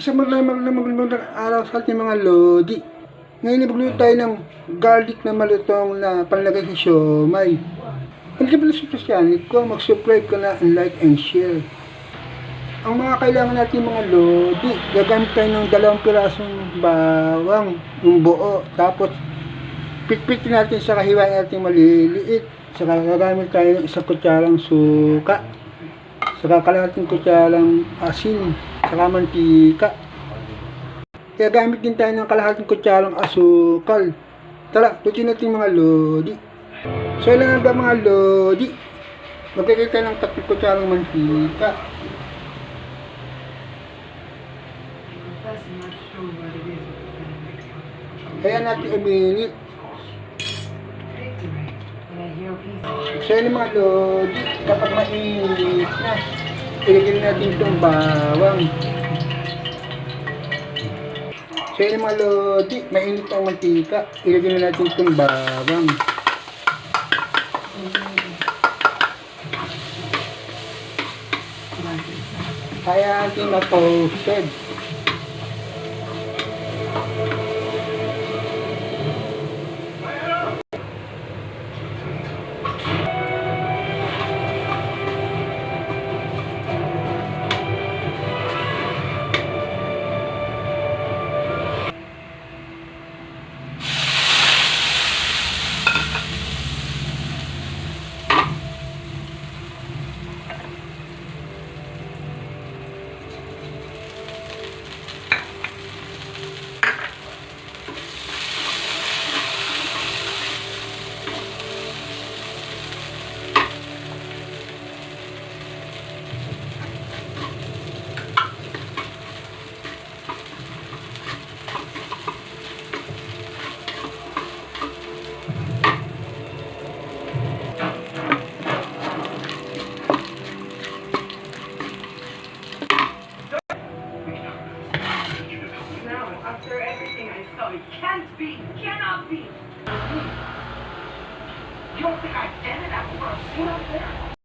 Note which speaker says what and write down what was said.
Speaker 1: Sa magandang araw sa ating mga lodi. Ngayon nagluto tayo ng garlic na malutong na panlagay sa siomay. Kung di pala sa channel ko, mag-subscribe ka na and like and share. Ang mga kailangan natin mga lodi, gagamit tayo ng 2 pirasong bawang, yung buo. Tapos, pitpitin natin sa kahiwain natin maliliit. Saka gagamit tayo ng 1 kutsarang suka. Saka kalahating kutsarang asin. Saka mantika. Gagamit din tayo ng kalahating kutsarang asukal. Tara, lutuin natin mga lodi. So, ilan ba mga lodi? Maglagay tayo ng 3 kutsarang mantika. Kaya natin i-minute. So, yun mga lodi, kapag mainit na, ilagay natin itong bawang. So, yun mga lodi, mainit ang mantika, ilagay natin itong bawang. Kaya natin na-toasted.
Speaker 2: After everything I saw, it can't be, cannot be. You don't think I ended that world? Sit up there.